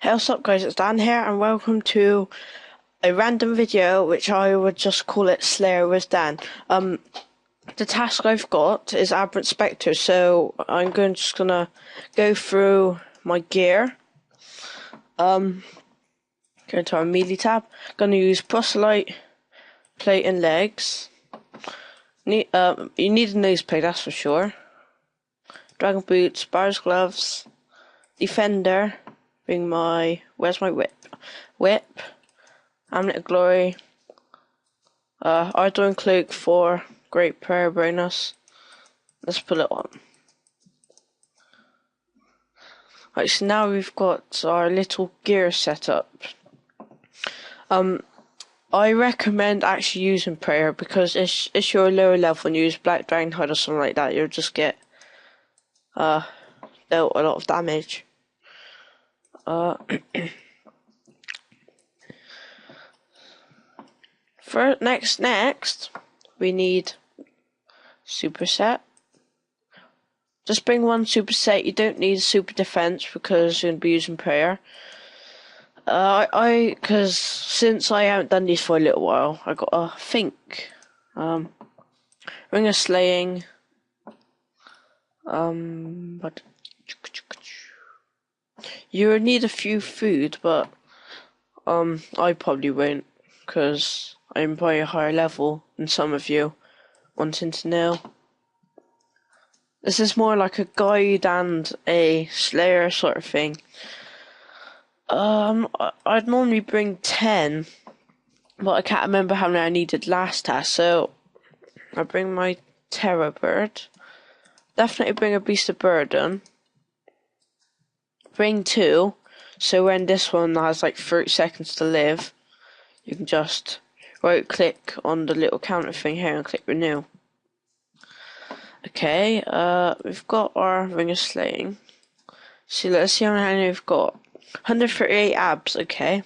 Hey, what's up guys, it's Dan here and welcome to a random video which I would just call it Slayer with Dan. The task I've got is Aberrant Spectres, so I'm just gonna go through my gear. Go into our melee tab, gonna use proselyte, plate and legs. You need a nose plate, that's for sure. Dragon boots, bars gloves, defender. Bring my, where's my whip, Amulet of Glory, Ardor and Cloak for Great Prayer bonus. Let's put it on. Right, so now we've got our little gear set up. I recommend actually using Prayer because if you're a lower level and you use Black Dragon Hide or something like that, you'll just get dealt a lot of damage. For next, we need superset. Just bring one superset. You don't need super defense because you're gonna be using prayer. Because since I haven't done these for a little while, I got think. Ring of Slaying. But you would need a few food, but I probably won't because I'm probably a higher level than some of you wanting to know. This is more like a guide and a slayer sort of thing. I'd normally bring 10, but I can't remember how many I needed last task, so I bring my terror bird. Definitely bring a beast of burden. Bring 2, so when this one has like 30 seconds to live, you can just right click on the little counter thing here and click renew. Okay, we've got our Ring of Slaying. So let's see how many we've got. 138 abs, okay.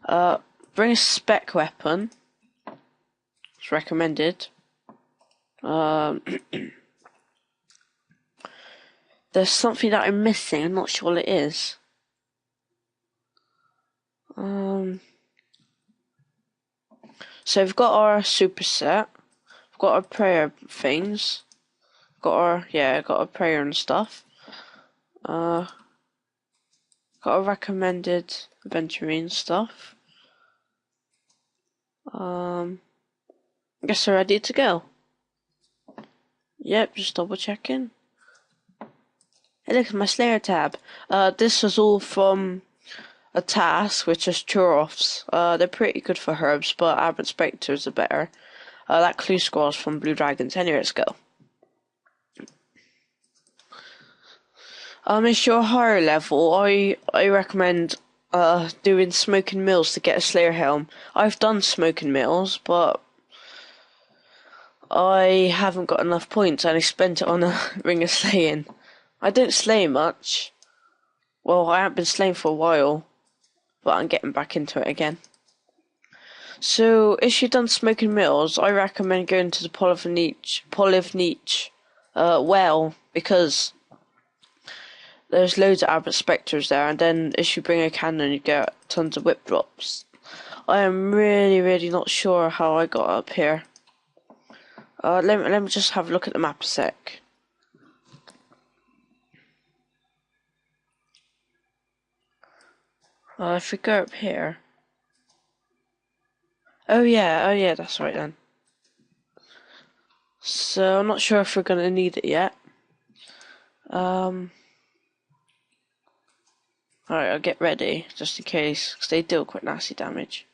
Bring a spec weapon. It's recommended. There's something that I'm missing, I'm not sure what it is. So we've got our superset. We've got our prayer things. Got our prayer and stuff. Got our recommended aventurine stuff. I guess we're ready to go. Yep, just double checking. Hey, look at my Slayer tab. This was all from a task, which is churros. They're pretty good for herbs, but Aberrant Spectres are better. That clue scroll's from Blue Dragons. Anyway, let's go. If you're higher level, I recommend doing Smoking Mills to get a Slayer helm. I've done Smoking Mills, but I haven't got enough points and I spent it on a Ring of Slaying. I don't slay much. Well, I haven't been slaying for a while, but I'm getting back into it again. So, if you've done Smoking Mills, I recommend going to the Polyvniche well, because there's loads of Aberrant Spectres there, and then if you bring a cannon, you get tons of whip drops. I am really not sure how I got up here. Let me just have a look at the map a sec. If we go up here. Oh yeah, that's right then. So I'm not sure if we're gonna need it yet. Alright, I'll get ready just in case, because they deal quite nasty damage.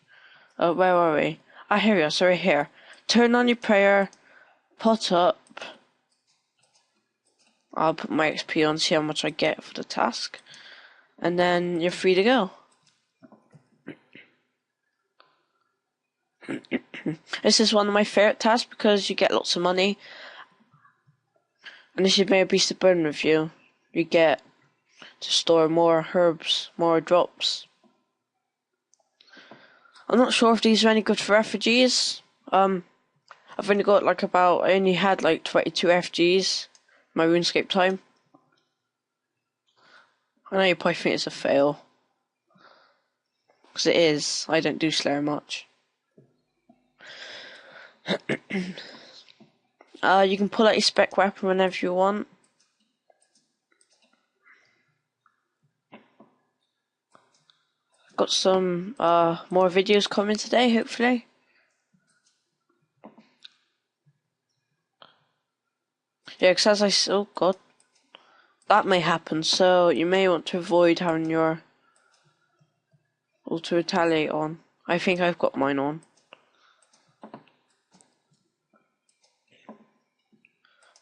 Oh, where are we? Ah, here we are. Sorry, here. Turn on your prayer. Pot up. I'll put my XP on, see how much I get for the task, and then you're free to go. This is one of my favourite tasks because you get lots of money, and if you bring a beast of burden with you, you get to store more herbs, more drops. I'm not sure if these are any good for refugees. I've only got I only had like 22 refugees my RuneScape time. I know you probably think it's a fail. Because it is. I don't do Slayer much. You can pull out your spec weapon whenever you want. Got some more videos coming today, hopefully. Yeah, because as oh god, that may happen. So you may want to avoid having your auto retaliate on. I think I've got mine on.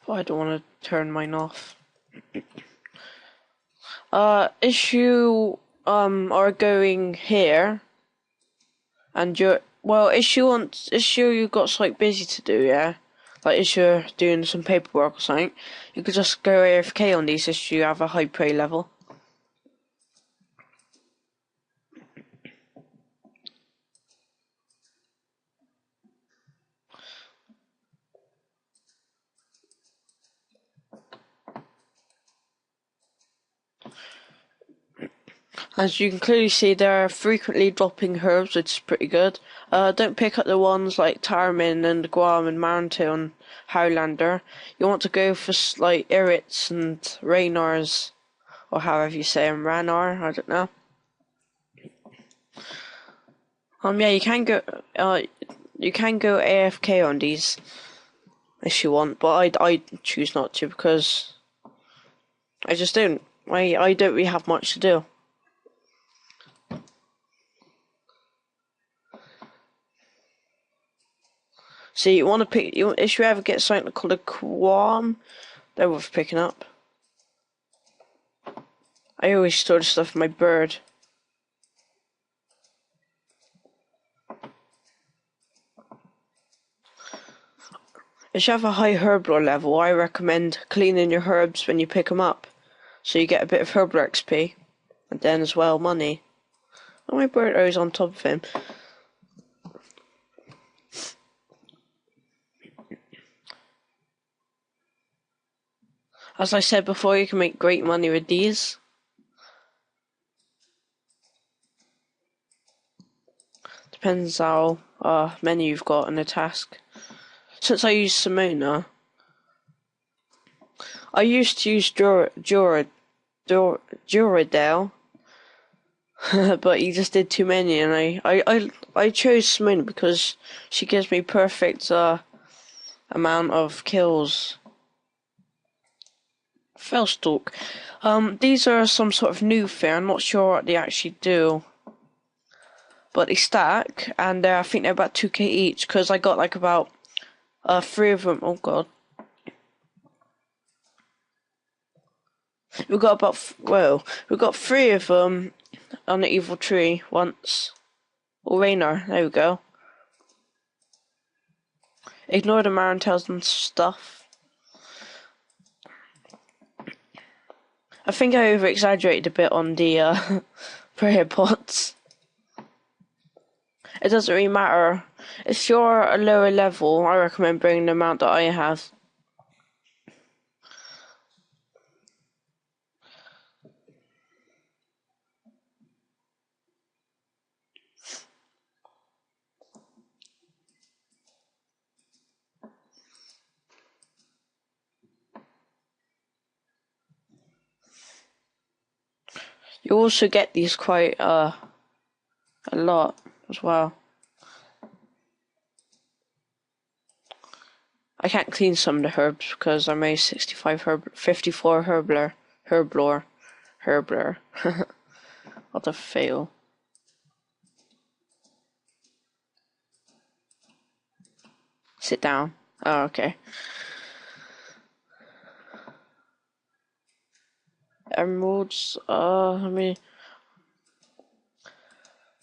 But I don't want to turn mine off. If you are going here, and you've got something busy to do, yeah. Like if you're doing some paperwork or something, you could just go AFK on these if you have a high prey level. As you can clearly see, they're frequently dropping herbs, which is pretty good. Don't pick up the ones like Tarmin and Guam and Mountain on Highlander. You want to go for like Irits and Raynars, or however you say them, Ranar, I don't know. Yeah, you can go AFK on these if you want, but I choose not to because I just don't. I don't really have much to do. So you want to pick. If you ever get something called a Quam, they're worth picking up. I always store the stuff in my bird. If you have a high herblore level, I recommend cleaning your herbs when you pick them up, so you get a bit of herblore XP, and then as well money. Oh, my bird is on top of him. As I said before, you can make great money with these. Depends how many you've got in a task. Since I use Simona, I used to use Duradale, but he just did too many, and I chose Simona because she gives me perfect amount of kills. Fellstalk. These are some sort of new thing. I'm not sure what they actually do, but they stack, and I think they're about 2k each. Because I got like about 3 of them. Oh god, we got we got 3 of them on the evil tree once. Oh, Raynor, there we go. Ignore the Marantels and stuff. I think I over-exaggerated a bit on the prayer pots. It doesn't really matter. If you're a lower level, I recommend bringing the amount that I have. You also get these quite a lot as well. I can't clean some of the herbs because I'm a 54 herblore. What a fail. Sit down. Oh, okay. Emeralds,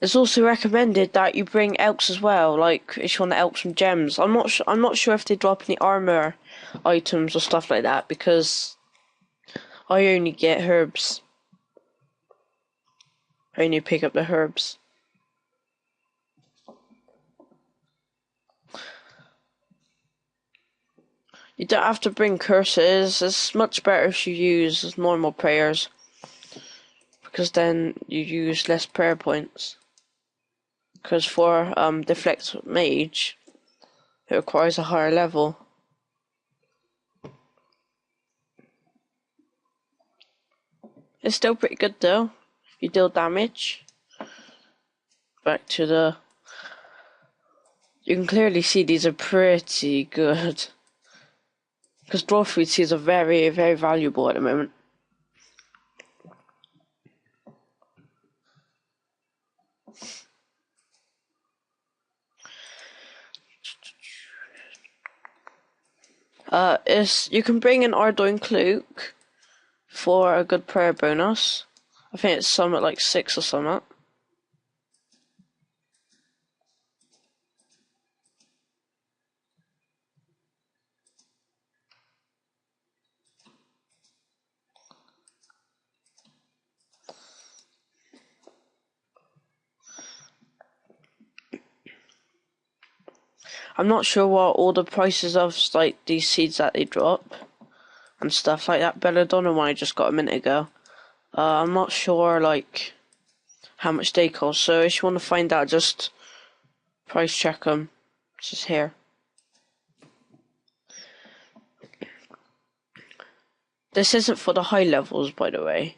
it's also recommended that you bring elks as well, like if you want the elks from gems. I'm not sure if they drop any armor items or stuff like that because I only get herbs. I only pick up the herbs. You don't have to bring curses. It's much better if you use normal prayers. because then you use less prayer points. Because for Deflect Mage, it requires a higher level. It's still pretty good though. You deal damage. Back to the... You can clearly see these are pretty good. Because Dwarf Food Seeds are very, very valuable at the moment. You can bring in Ardoin Cloak for a good prayer bonus. I think it's some at like 6 or something. I'm not sure what all the prices of like these seeds that they drop and stuff like that. Belladonna one I just got a minute ago. I'm not sure like how much they cost. So if you want to find out, just price check them. It's just here. This isn't for the high levels, by the way.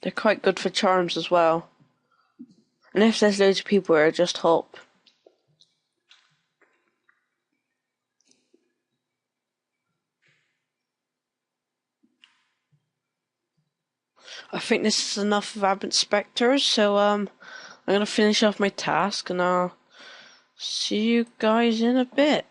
They're quite good for charms as well. And if there's loads of people here, just hop. I think this is enough of Aberrant Spectres, so I'm gonna finish off my task and I'll see you guys in a bit.